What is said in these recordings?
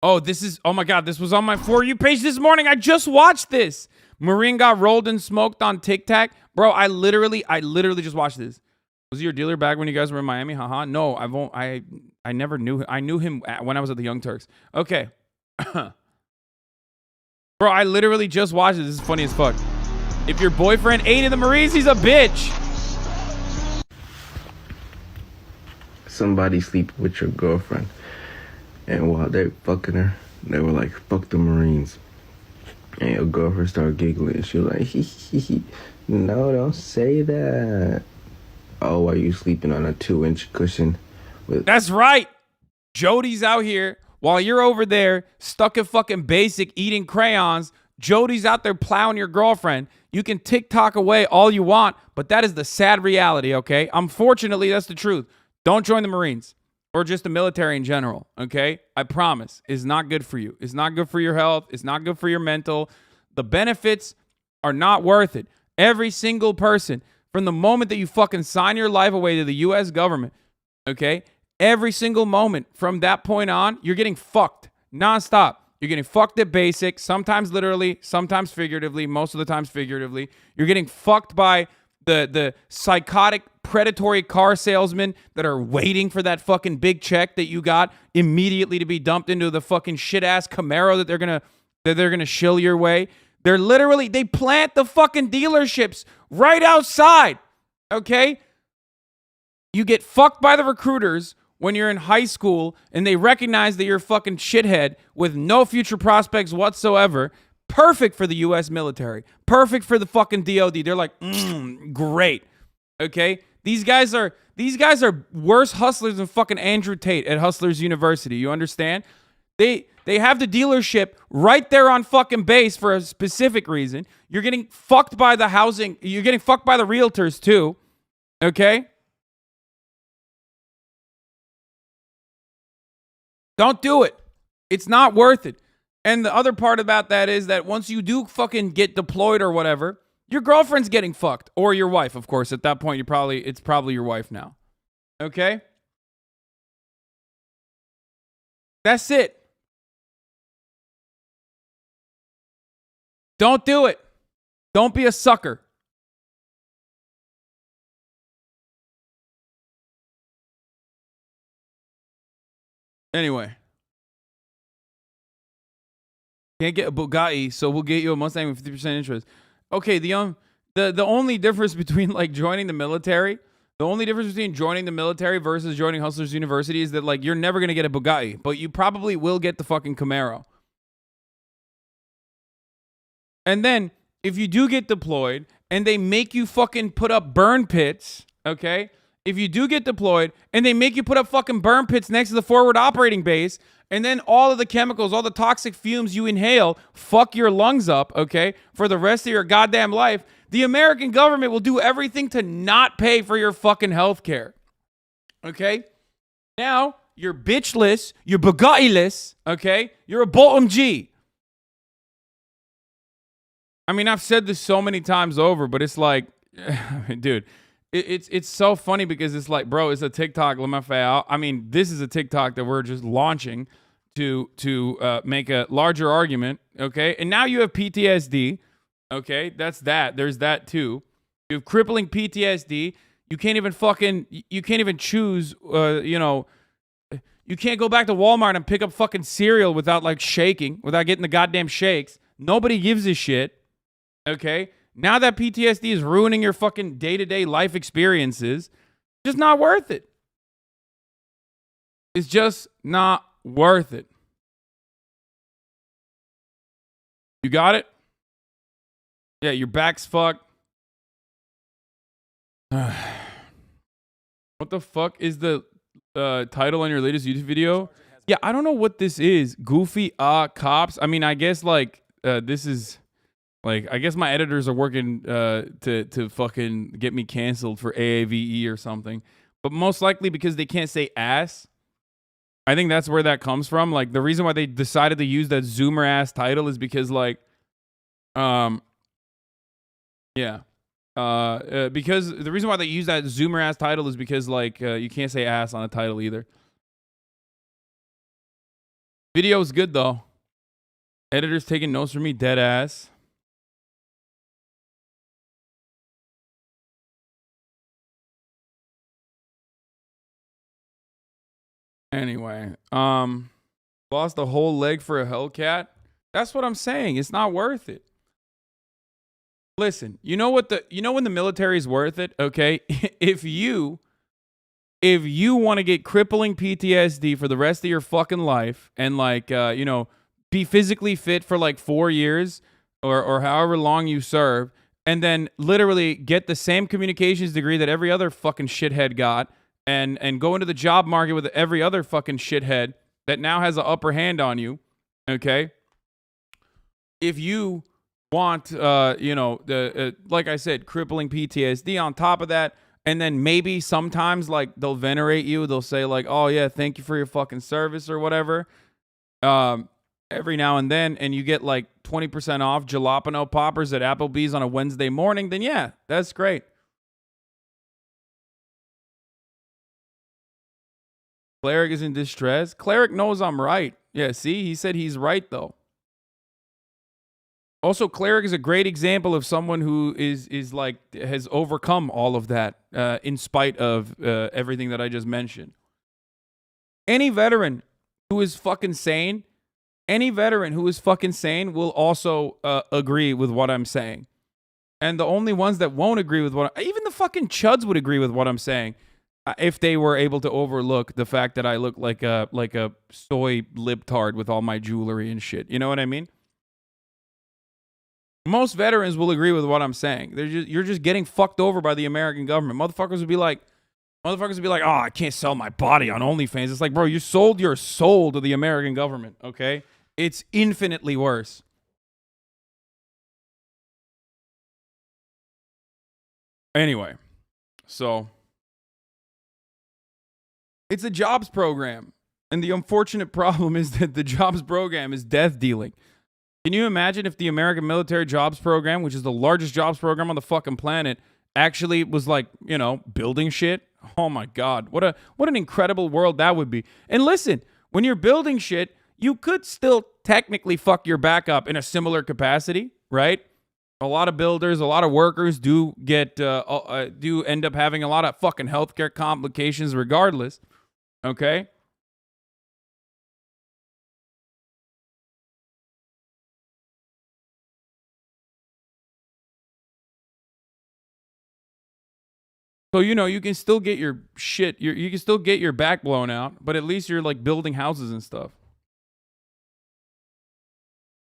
Oh, this is, oh my God, this was on my For You page this morning. I just watched this. Marine got rolled and smoked on Tic Tac. Bro, I literally just watched this. Was he your dealer back when you guys were in Miami? Haha. No, I never knew him. I knew him when I was at the Young Turks. Okay. Bro, I literally just watched it. This is funny as fuck. If your boyfriend ain't in the Marines, he's a bitch. Somebody sleep with your girlfriend, and while they fucking her, they were like, fuck the Marines. And your girlfriend started giggling. She was like, hee. No, don't say that. Oh, why you sleeping on a 2-inch cushion? That's right. Jody's out here while you're over there stuck at fucking basic eating crayons. Jody's out there plowing your girlfriend. You can TikTok away all you want, but that is the sad reality, okay? Unfortunately, that's the truth. Don't join the Marines or just the military in general, okay? I promise. It's not good for you. It's not good for your health. It's not good for your mental. The benefits are not worth it. Every single person, from the moment that you fucking sign your life away to the U.S. government, okay? Every single moment from that point on, you're getting fucked nonstop. You're getting fucked at basic, sometimes literally, sometimes figuratively, most of the times figuratively. You're getting fucked by the psychotic, predatory car salesmen that are waiting for that fucking big check that you got immediately to be dumped into the fucking shit-ass Camaro that they're gonna shill your way. They're literally, they plant the fucking dealerships right outside, okay? You get fucked by the recruiters when you're in high school and they recognize that you're a fucking shithead with no future prospects whatsoever. Perfect for the U.S. military. Perfect for the fucking DOD. They're like, great. Okay? These guys are worse hustlers than fucking Andrew Tate at Hustlers University. You understand? They have the dealership right there on fucking base for a specific reason. You're getting fucked by the housing. You're getting fucked by the realtors too. Okay? Don't do it. It's not worth it. And the other part about that is that once you do fucking get deployed or whatever, your girlfriend's getting fucked. Or your wife, of course. At that point, it's probably your wife now. Okay? That's it. Don't do it. Don't be a sucker. Anyway. Can't get a Bugatti, so we'll get you a Mustang with 50% interest. Okay, the only difference between like joining the military, versus joining Hustlers University is that like you're never gonna get a Bugatti, but you probably will get the fucking Camaro. And then if you do get deployed and they make you fucking put up burn pits, okay? If you do get deployed and they make you put up fucking burn pits next to the forward operating base, and then all of the chemicals, all the toxic fumes you inhale, fuck your lungs up, okay, for the rest of your goddamn life, the American government will do everything to not pay for your fucking health care. Okay? Now, you're bitchless, you're Bugatti-less, okay? You're a bottom G. I mean, I've said this so many times over, but it's like, dude, it's so funny because it's like, bro, it's a TikTok. I mean, this is a TikTok that we're just launching to make a larger argument, okay? And now you have PTSD, okay? That's that. There's that too. You have crippling PTSD. You can't even choose, you can't go back to Walmart and pick up fucking cereal without like shaking, without getting the goddamn shakes. Nobody gives a shit. Okay? Now that PTSD is ruining your fucking day-to-day life experiences, it's just not worth it. It's just not worth it. You got it? Yeah, your back's fucked. What the fuck is the title on your latest YouTube video? Yeah, I don't know what this is. Goofy cops. I mean, I guess like this is... Like, I guess my editors are working to fucking get me canceled for AAVE or something. But most likely because they can't say ass. I think that's where that comes from. Like, the reason why they decided to use that Zoomer ass title is because, like, because the reason why they use that Zoomer ass title is because, like, you can't say ass on a title either. Video's good though. Editor's taking notes from me, dead ass. Anyway, lost a whole leg for a Hellcat. That's what I'm saying. It's not worth it. Listen, you know when the military is worth it, okay? if you want to get crippling PTSD for the rest of your fucking life and be physically fit for like 4 years or however long you serve, and then literally get the same communications degree that every other fucking shithead got, and go into the job market with every other fucking shithead that now has an upper hand on you, okay? If you want, like I said, crippling PTSD on top of that, and then maybe sometimes like they'll venerate you, they'll say like, oh yeah, thank you for your fucking service or whatever. Every now and then, and you get like 20% off jalapeno poppers at Applebee's on a Wednesday morning, then yeah, that's great. Cleric is in distress. Cleric knows I'm right. Yeah, see, he said he's right though. Also, Cleric is a great example of someone who is like has overcome all of that in spite of everything that I just mentioned. Any veteran who is fucking sane, will also agree with what I'm saying. And the only ones that won't agree with even the fucking chuds would agree with what I'm saying if they were able to overlook the fact that I look like a soy libtard with all my jewelry and shit. You know what I mean? Most veterans will agree with what I'm saying. You're just getting fucked over by the American government. Motherfuckers would be like, oh, I can't sell my body on OnlyFans. It's like, bro, you sold your soul to the American government, okay? It's infinitely worse. Anyway, so it's a jobs program. And the unfortunate problem is that the jobs program is death dealing. Can you imagine if the American military jobs program, which is the largest jobs program on the fucking planet, actually was like, building shit? Oh my God. What an incredible world that would be. And listen, when you're building shit, you could still technically fuck your back up in a similar capacity, right? A lot of builders, a lot of workers do end up having a lot of fucking healthcare complications regardless. Okay? So, you can still get your shit, you can still get your back blown out, but at least you're like building houses and stuff.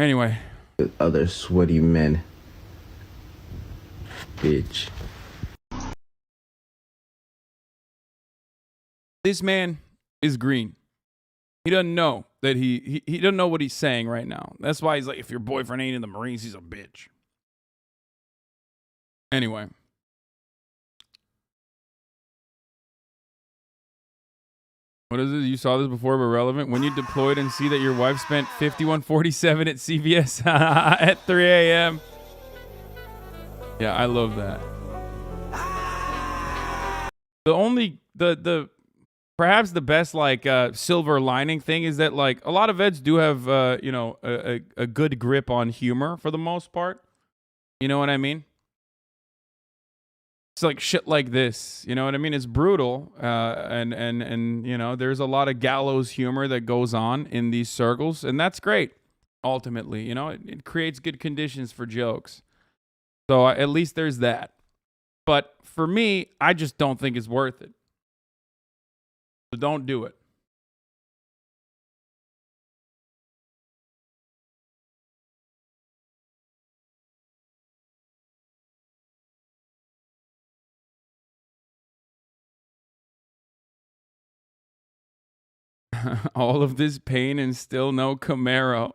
Anyway. Other sweaty men. Bitch. This man is green. He doesn't know that he doesn't know what he's saying right now. That's why he's like, if your boyfriend ain't in the Marines, he's a bitch. Anyway. What is it? You saw this before, but relevant. When you deployed and see that your wife spent $51.47 at CVS at 3 a.m. Yeah, I love that. Perhaps the best silver lining thing is that like a lot of vets do have a good grip on humor for the most part. You know what I mean? It's like shit like this, you know what I mean? It's brutal, and there's a lot of gallows humor that goes on in these circles, and that's great. Ultimately, it creates good conditions for jokes. So at least there's that. But for me, I just don't think it's worth it. So don't do it. All of this pain and still no Camaro.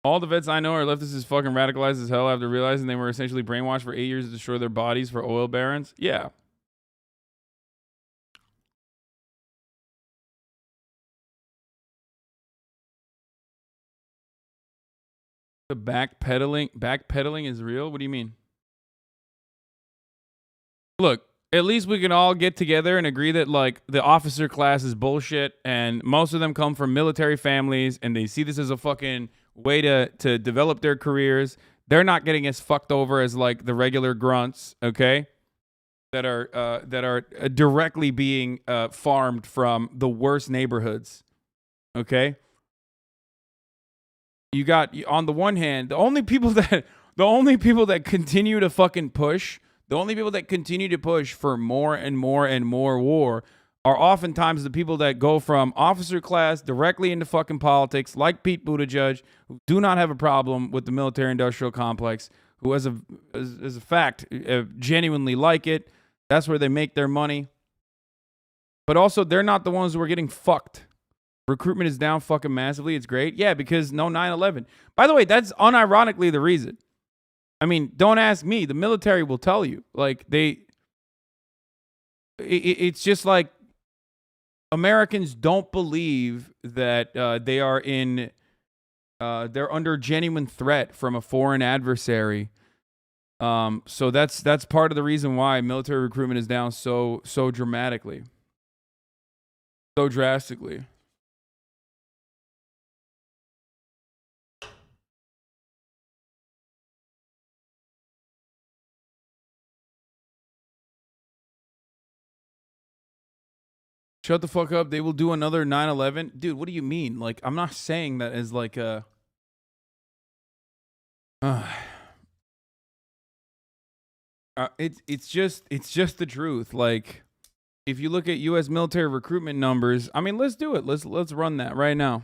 All the vets I know are leftists as fucking radicalized as hell after realizing they were essentially brainwashed for 8 years to destroy their bodies for oil barons. Yeah. The backpedaling is real? What do you mean? Look, at least we can all get together and agree that like the officer class is bullshit, and most of them come from military families, and they see this as a fucking way to develop their careers. They're not getting as fucked over as like the regular grunts, okay? That are directly being farmed from the worst neighborhoods, okay? You got, on the one hand, the only people that continue to fucking push, the only people that continue to push for more and more and more war are oftentimes the people that go from officer class directly into fucking politics, like Pete Buttigieg, who do not have a problem with the military-industrial complex, who, as a fact, genuinely like it. That's where they make their money. But also, they're not the ones who are getting fucked. Recruitment is down fucking massively. It's great. Yeah, because no 9/11. By the way, that's unironically the reason. I mean, don't ask me. The military will tell you. Like, it's just like Americans don't believe that they're under genuine threat from a foreign adversary. So that's part of the reason why military recruitment is down so dramatically. So drastically. Shut the fuck up. They will do another 9/11. Dude, what do you mean? Like, I'm not saying that as like a it's just the truth. Like, if you look at US military recruitment numbers, I mean, let's do it. Let's run that right now.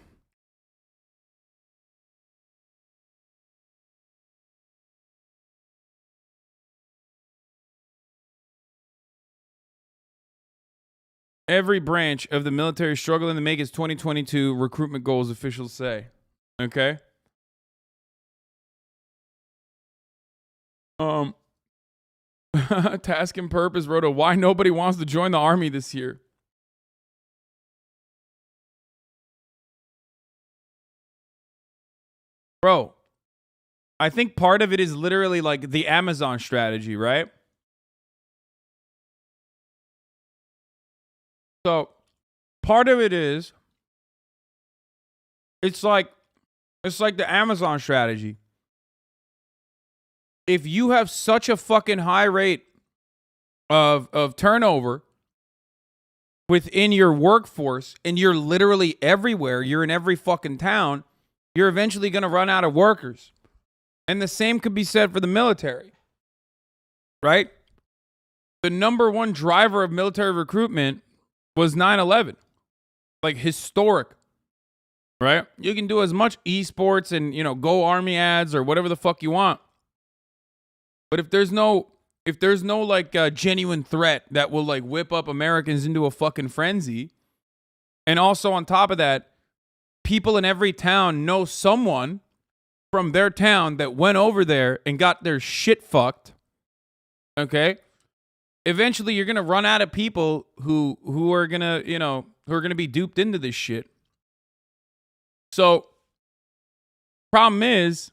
Every branch of the military struggling to make its 2022 recruitment goals, officials say. Okay? Task and Purpose wrote a why nobody wants to join the army this year. Bro, I think part of it is literally like the Amazon strategy, right? So part of it is it's like the Amazon strategy. If you have such a fucking high rate of turnover within your workforce, and you're literally everywhere, you're in every fucking town, you're eventually going to run out of workers. And the same could be said for the military, right? The number one driver of military recruitment was 9/11, like historic, right? You can do as much esports and, go army ads or whatever the fuck you want. But if there's no like genuine threat that will like whip up Americans into a fucking frenzy, and also on top of that, people in every town know someone from their town that went over there and got their shit fucked. Okay? Eventually you're going to run out of people who are going to, who are going to be duped into this shit. So problem is,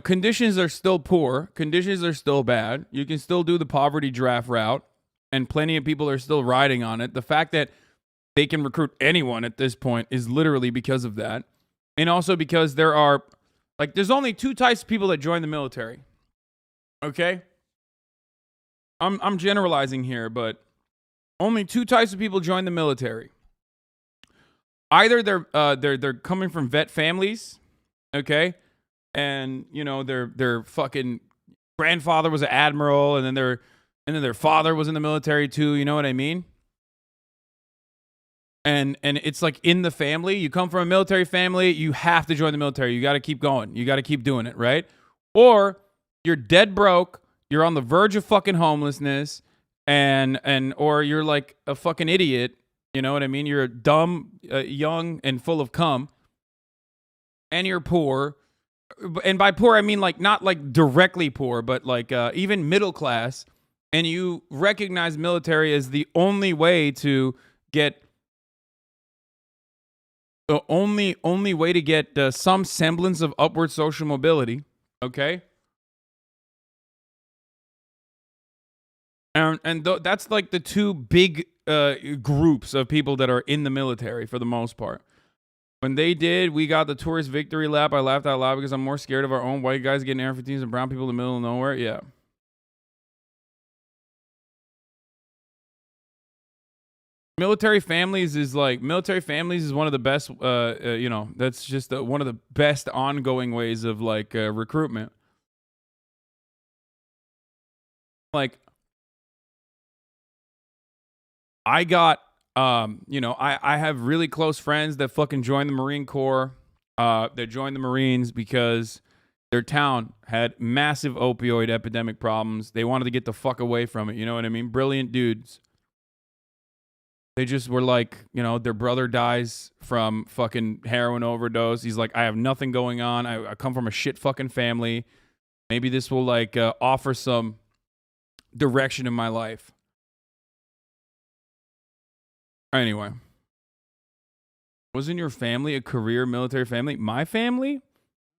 conditions are still poor. Conditions are still bad. You can still do the poverty draft route, and plenty of people are still riding on it. The fact that they can recruit anyone at this point is literally because of that. And also because there's only two types of people that join the military. Okay? I'm generalizing here, but only two types of people join the military. Either they're coming from vet families, okay? And their fucking grandfather was an admiral, and then their father was in the military too. You know what I mean? And it's like in the family. You come from a military family, you have to join the military. You got to keep going. You got to keep doing it, right? Or you're dead broke. You're on the verge of fucking homelessness, or you're like a fucking idiot. You know what I mean? You're dumb, young, and full of cum, and you're poor. And by poor, I mean like not like directly poor, but like even middle class. And you recognize military as the only way to get some semblance of upward social mobility. Okay. That's like the two big groups of people that are in the military for the most part. When they did, we got the tourist victory lap. I laughed out loud because I'm more scared of our own white guys getting Air-15s and brown people in the middle of nowhere. Yeah. Military families is one of the best, that's just one of the best ongoing ways of like recruitment. Like, I got, I have really close friends that fucking joined the Marine Corps. That joined the Marines because their town had massive opioid epidemic problems. They wanted to get the fuck away from it. You know what I mean? Brilliant dudes. They just were like, their brother dies from fucking heroin overdose. He's like, I have nothing going on. I come from a shit fucking family. Maybe this will like offer some direction in my life. Anyway. Wasn't your family a career military family? My family?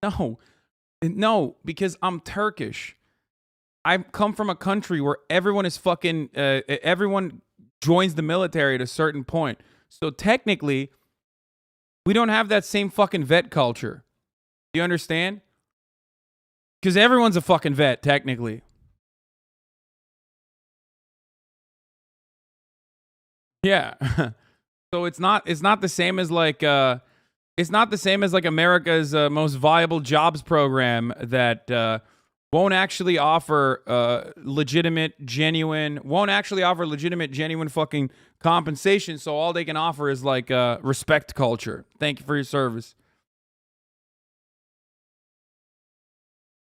No, because I'm Turkish. I come from a country where everyone is fucking, everyone joins the military at a certain point. So technically, we don't have that same fucking vet culture. Do you understand? Because everyone's a fucking vet, technically. Yeah. So it's not the same as like America's most viable jobs program that won't actually offer legitimate, genuine fucking compensation. So all they can offer is like respect culture. Thank you for your service.